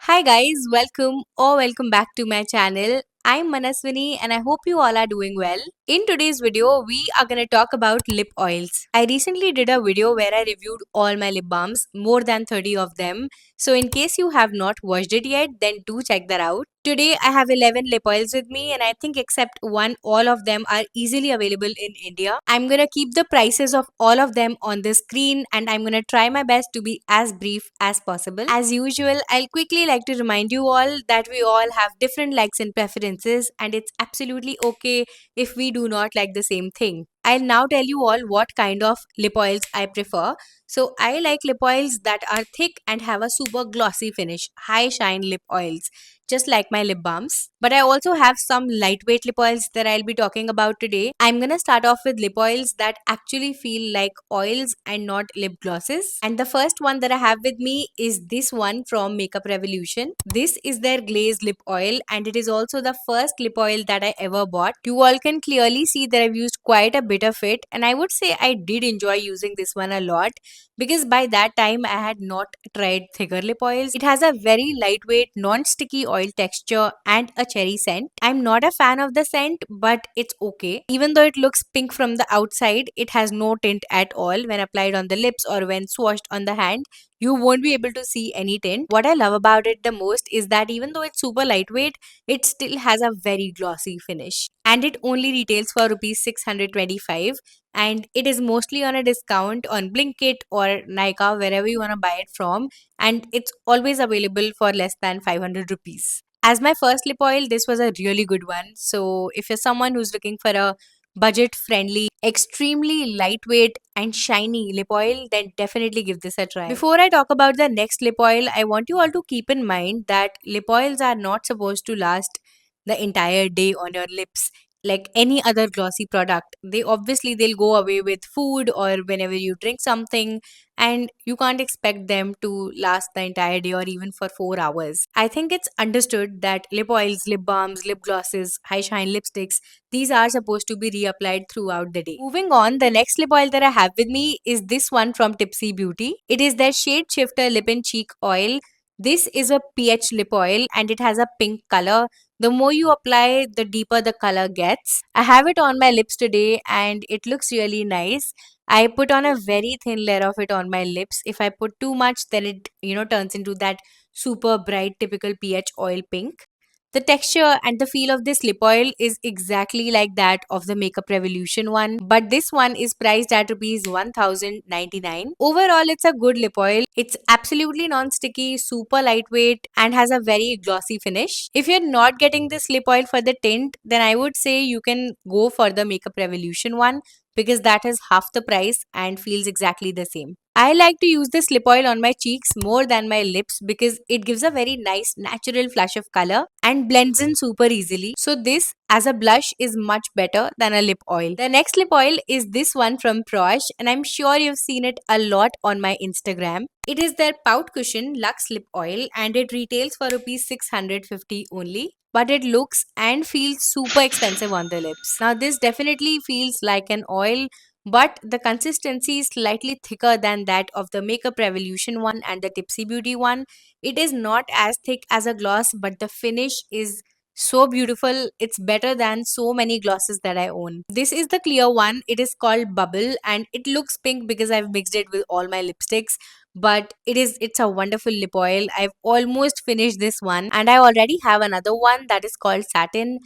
Hi guys, welcome back to my channel. I'm Manaswani and I hope you all are doing well. In today's video, we are going to talk about lip oils. I recently did a video where I reviewed all my lip balms, more than 30 of them. So in case you have not watched it yet, then do check that out. Today I have 11 lip oils with me and I think except one, all of them are easily available in India. I'm going to keep the prices of all of them on the screen and I'm going to try my best to be as brief as possible. As usual, I'll quickly like to remind you all that we all have different likes and preferences and it's absolutely okay if we do not like the same thing. I'll now tell you all what kind of lip oils I prefer. So I like lip oils that are thick and have a super glossy finish, high shine lip oils, just like my lip balms. But I also have some lightweight lip oils that I'll be talking about today. I'm gonna start off with lip oils that actually feel like oils and not lip glosses. And the first one that I have with me is this one from Makeup Revolution. This is their Glaze lip oil and it is also the first lip oil that I ever bought. You all can clearly see that I've used quite a bit of it and I would say I did enjoy using this one a lot because by that time I had not tried thicker lip oils. It has a very lightweight, non-sticky oil texture and a cherry scent. I'm not a fan of the scent, but it's okay. Even though it looks pink from the outside, it has no tint at all when applied on the lips or when swatched on the hand. You won't be able to see any tint. What I love about it the most is that even though it's super lightweight, it still has a very glossy finish. And it only retails for rupees 625 and it is mostly on a discount on Blinkit or Nykaa, wherever you want to buy it from, and it's always available for less than 500 rupees. As my first lip oil, this was a really good one. So if you're someone who's looking for a budget friendly, extremely lightweight and shiny lip oil, then definitely give this a try. Before I talk about the next lip oil, I want you all to keep in mind that lip oils are not supposed to last the entire day on your lips like any other glossy product. They'll go away with food or whenever you drink something, and you can't expect them to last the entire day or even for 4 hours. I think it's understood that lip oils, lip balms, lip glosses, high shine lipsticks, these are supposed to be reapplied throughout the day. Moving on, the next lip oil that I have with me is this one from Typsy Beauty. It is their Shade Shifter Lip and Cheek Oil. This is a pH lip oil and it has a pink color. The more you apply, the deeper the color gets. I have it on my lips today and it looks really nice. I put on a very thin layer of it on my lips. If I put too much, then it turns into that super bright typical pH oil pink. The texture and the feel of this lip oil is exactly like that of the Makeup Revolution one, but this one is priced at rupees 1099. Overall, it's a good lip oil. It's absolutely non-sticky, super lightweight, and has a very glossy finish. If you're not getting this lip oil for the tint, then I would say you can go for the Makeup Revolution one because that is half the price and feels exactly the same. I like to use this lip oil on my cheeks more than my lips because it gives a very nice natural flush of color and blends in super easily. So this as a blush is much better than a lip oil. The next lip oil is this one from Praush and I'm sure you've seen it a lot on my Instagram. It is their Pout Cushion Luxe Lip Oil and it retails for rupees 650 only. But it looks and feels super expensive on the lips. Now this definitely feels like an oil, but the consistency is slightly thicker than that of the Makeup Revolution one and the Tipsy Beauty one. It is not as thick as a gloss, but the finish is so beautiful. It's better than so many glosses that I own. This is the clear one. It is called Bubble and it looks pink because I've mixed it with all my lipsticks, but it's a wonderful lip oil. I've almost finished this one and I already have another one that is called Satin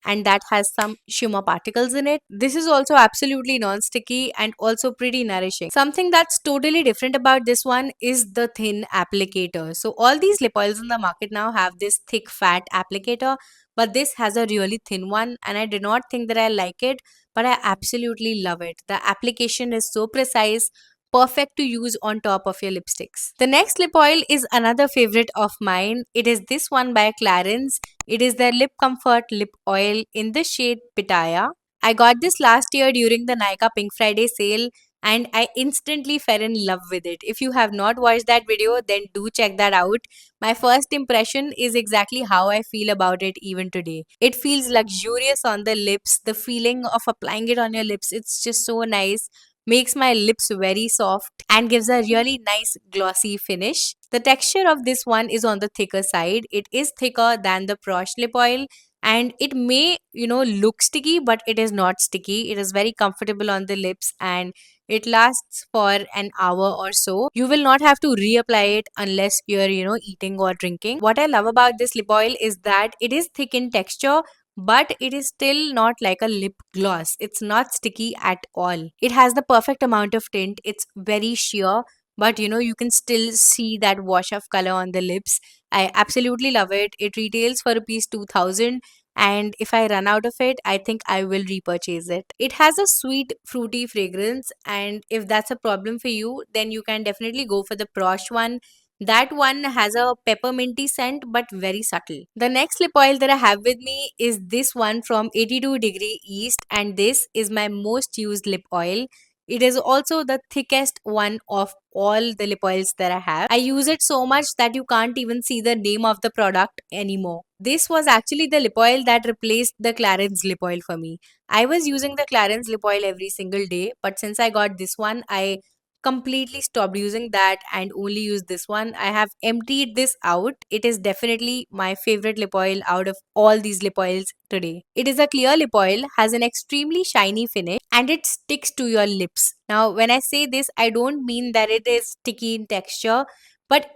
and that has some shimmer particles in it. This is also absolutely non-sticky and also pretty nourishing. Something that's totally different about this one is the thin applicator. So all these lip oils in the market now have this thick fat applicator, but this has a really thin one and I did not think that I like it, but I absolutely love it. The application is so precise, perfect to use on top of your lipsticks. The next lip oil is another favorite of mine. It is this one by Clarins. It is their Lip Comfort Lip Oil in the shade Pitaya. I got this last year during the Nykaa Pink Friday sale and I instantly fell in love with it. If you have not watched that video, then do check that out. My first impression is exactly how I feel about it even today. It feels luxurious on the lips. The feeling of applying it on your lips, it's just so nice. makes my lips very soft and gives a really nice glossy finish. The texture of this one is on the thicker side. It is thicker than the Praush lip oil, and it may, look sticky, but it is not sticky. It is very comfortable on the lips, and it lasts for an hour or so. You will not have to reapply it unless you're, eating or drinking. What I love about this lip oil is that it is thick in texture, but it is still not like a lip gloss. It's not sticky at all. It has the perfect amount of tint. It's very sheer, but you can still see that wash of color on the lips. I absolutely love it. It retails for rupees 2000, and if I run out of it, I think I will repurchase it. It has a sweet fruity fragrance, and if that's a problem for you, then you can definitely go for the Prosh one. That one has a pepperminty scent but very subtle. The next lip oil that I have with me is this one from 82 Degree East, and this is my most used lip oil. It is also the thickest one of all the lip oils that I have. I use it so much that you can't even see the name of the product anymore. This was actually the lip oil that replaced the Clarins lip oil for me. I was using the Clarins lip oil every single day, but since I got this one, I completely stopped using that and only use this one. I have emptied this out. It is definitely my favorite lip oil out of all these lip oils today. It is a clear lip oil, has an extremely shiny finish, and it sticks to your lips. Now, when I say this, I don't mean that it is sticky in texture, but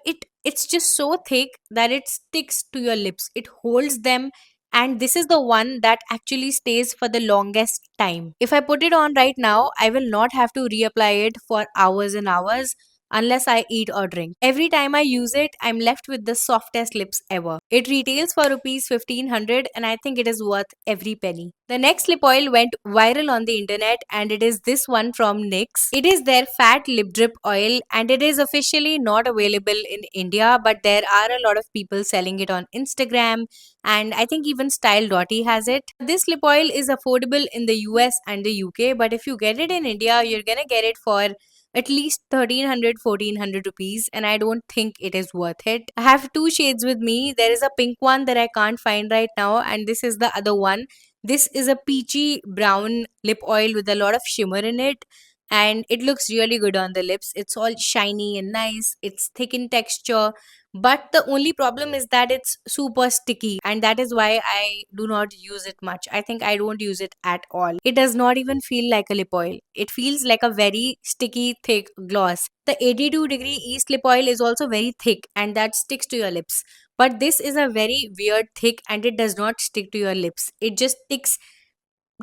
it's just so thick that it sticks to your lips. It holds them, and this is the one that actually stays for the longest time. If I put it on right now, I will not have to reapply it for hours and hours unless I eat or drink. Every time I use it, I'm left with the softest lips ever. It retails for rupees 1500, and I think it is worth every penny. The next lip oil went viral on the internet, and it is this one from NYX. It is their fat lip drip oil, and it is officially not available in India, but there are a lot of people selling it on Instagram, and I think even Style Dotty has it. This lip oil is affordable in the US and the UK, but if you get it in India, you're gonna get it for at least 1300, 1400 rupees, and I don't think it is worth it. I have two shades with me. There is a pink one that I can't find right now, and this is the other one. This is a peachy brown lip oil with a lot of shimmer in it, and it looks really good on the lips. It's all shiny and nice. It's thick in texture, but the only problem is that it's super sticky, and that is why I do not use it much. I think I don't use it at all. It does not even feel like a lip oil. It feels like a very sticky, thick gloss. The 82 degree East lip oil is also very thick, and that sticks to your lips. But this is a very weird thick, and it does not stick to your lips. It just sticks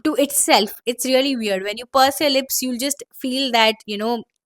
to itself. It's really weird. When you purse your lips, you'll just feel that,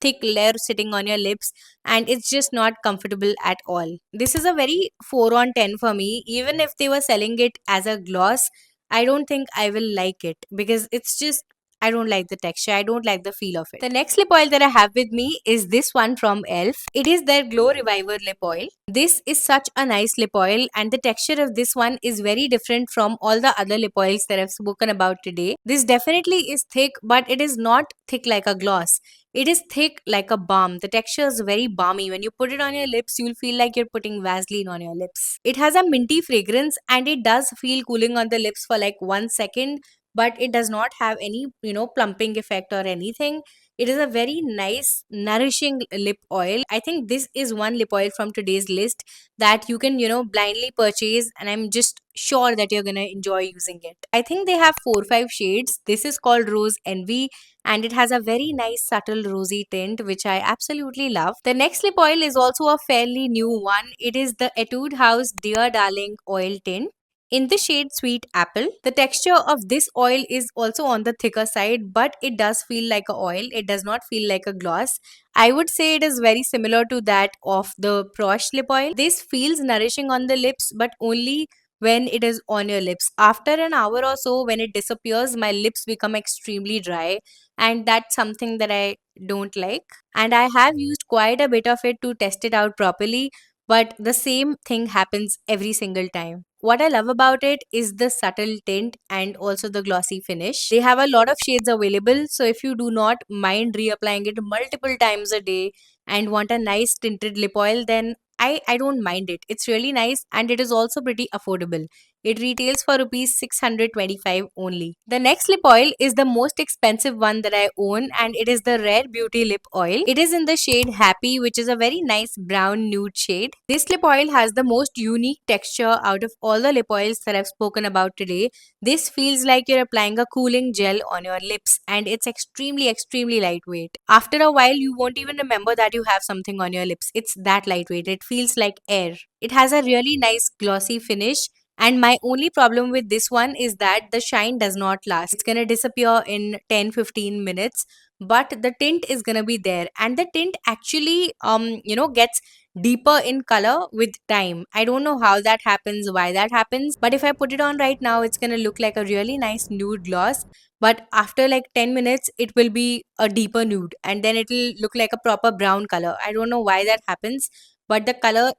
thick layer sitting on your lips, and it's just not comfortable at all. This is a very 4 on 10 for me. Even if they were selling it as a gloss, I don't think I will like it because it's just, I don't like the texture. I don't like the feel of it. The next lip oil that I have with me is this one from ELF. It is their Glow Reviver lip oil. This is such a nice lip oil, and the texture of this one is very different from all the other lip oils that I've spoken about today. This definitely is thick, but it is not thick like a gloss. It is thick like a balm. The texture is very balmy. When you put it on your lips, you'll feel like you're putting Vaseline on your lips. It has a minty fragrance, and it does feel cooling on the lips for like 1 second, but it does not have any, plumping effect or anything. It is a very nice, nourishing lip oil. I think this is one lip oil from today's list that you can, blindly purchase, and I'm just sure that you're gonna enjoy using it. I think they have 4 or 5 shades. This is called Rose Envy, and it has a very nice, subtle rosy tint, which I absolutely love. The next lip oil is also a fairly new one. It is the Etude House Dear Darling Oil Tint in the shade Sweet Apple. The texture of this oil is also on the thicker side, but it does feel like a oil. It does not feel like a gloss. I would say it is very similar to that of the Praush lip oil. This feels nourishing on the lips, but only when it is on your lips. After an hour or so, when it disappears, my lips become extremely dry, and that's something that I don't like. And I have used quite a bit of it to test it out properly, but the same thing happens every single time. What I love about it is the subtle tint and also the glossy finish. They have a lot of shades available, so if you do not mind reapplying it multiple times a day and want a nice tinted lip oil, then I don't mind it. It's really nice, and it is also pretty affordable. It retails for rupees 625 only. The next lip oil is the most expensive one that I own, and it is the Rare Beauty Lip Oil. It is in the shade Happy, which is a very nice brown nude shade. This lip oil has the most unique texture out of all the lip oils that I've spoken about today. This feels like you're applying a cooling gel on your lips, and it's extremely lightweight. After a while, you won't even remember that you have something on your lips. It's that lightweight. It feels like air. It has a really nice glossy finish, and my only problem with this one is that the shine does not last. It's gonna disappear in 10-15 minutes, but the tint is gonna be there. And the tint actually gets deeper in color with time. I don't know how that happens, why that happens, but if I put it on right now, it's gonna look like a really nice nude gloss. But after like 10 minutes, it will be a deeper nude, and then it'll look like a proper brown color. I don't know why that happens, but the color,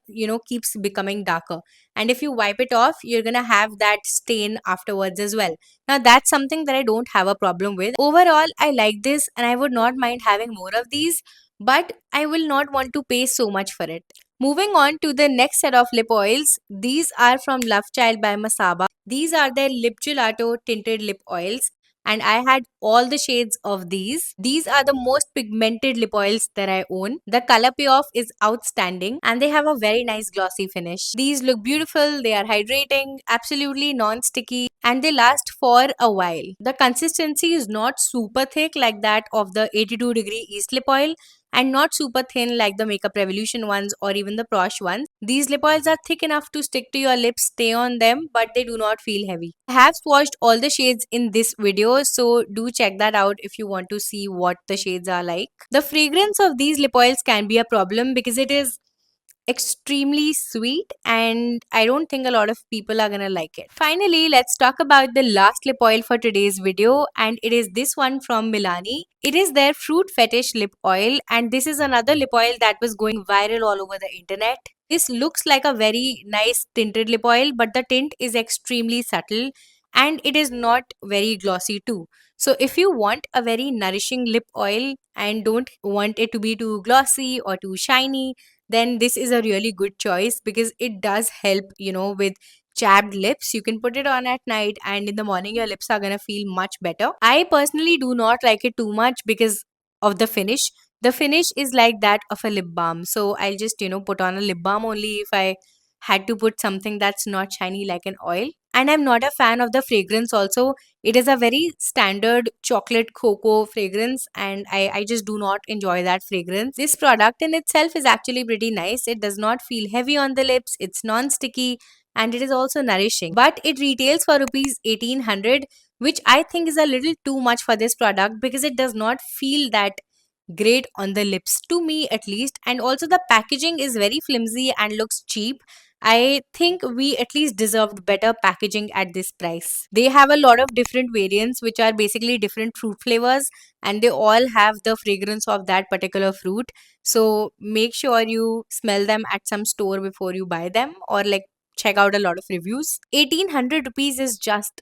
keeps becoming darker. And if you wipe it off, you're gonna have that stain afterwards as well. Now that's something that I don't have a problem with. Overall, I like this and I would not mind having more of these, but I will not want to pay so much for it. Moving on to the next set of lip oils, these are from LoveChild by Masaba. These are their Lip Gelato tinted lip oils, and I had all the shades of these. These are the most pigmented lip oils that I own. The color payoff is outstanding and they have a very nice glossy finish. These look beautiful, they are hydrating, absolutely non-sticky, and they last for a while. The consistency is not super thick like that of the 82-degree East lip oil, and not super thin like the Makeup Revolution ones or even the Praush ones. These lip oils are thick enough to stick to your lips, stay on them, but they do not feel heavy. I have swatched all the shades in this video, so do check that out if you want to see what the shades are like. The fragrance of these lip oils can be a problem because it is extremely sweet, and I don't think a lot of people are gonna like it. Finally, let's talk about the last lip oil for today's video, and it is this one from Milani. It is their Fruit Fetish lip oil, and this is another lip oil that was going viral all over the internet. This looks like a very nice tinted lip oil, but the tint is extremely subtle and it is not very glossy too. So if you want a very nourishing lip oil and don't want it to be too glossy or too shiny, then this is a really good choice because it does help, with chapped lips. You can put it on at night and in the morning your lips are gonna feel much better. I personally do not like it too much because of the finish. The finish is like that of a lip balm. So I'll just, put on a lip balm only if I had to put something that's not shiny like an oil. And I'm not a fan of the fragrance also. It is a very standard chocolate cocoa fragrance, and I just do not enjoy that fragrance. This product in itself is actually pretty nice. It does not feel heavy on the lips, it's non-sticky, and it is also nourishing. But it retails for rupees 1800, which I think is a little too much for this product because it does not feel that great on the lips, to me at least. And also the packaging is very flimsy and looks cheap. I think we at least deserved better packaging at this price. They have a lot of different variants which are basically different fruit flavors, and they all have the fragrance of that particular fruit. So make sure you smell them at some store before you buy them, or like check out a lot of reviews. 1800 rupees is just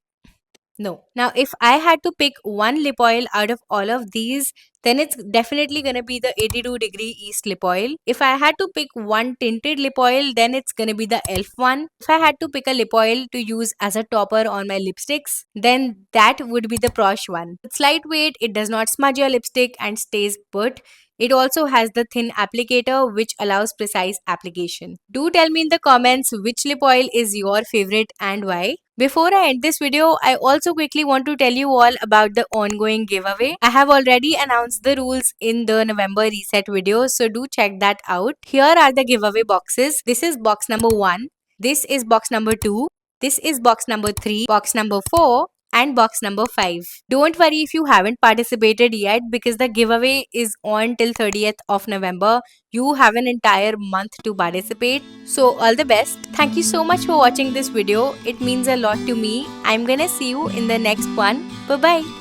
no. Now, if I had to pick one lip oil out of all of these, then it's definitely gonna be the 82-degree East lip oil. If I had to pick one tinted lip oil, then it's gonna be the Elf one. If I had to pick a lip oil to use as a topper on my lipsticks, then that would be the Praush one. It's lightweight, it does not smudge your lipstick and stays put. It also has the thin applicator which allows precise application. Do tell me in the comments which lip oil is your favorite and why. Before I end this video, I also quickly want to tell you all about the ongoing giveaway. I have already announced the rules in the November reset video, so do check that out. Here are the giveaway boxes. This is box number 1. This is box number 2. This is box number 3, box number 4, and box number 5. Don't worry if you haven't participated yet because the giveaway is on till 30th of November. You have an entire month to participate. So all the best. Thank you so much for watching this video. It means a lot to me. I'm gonna see you in the next one. Bye bye.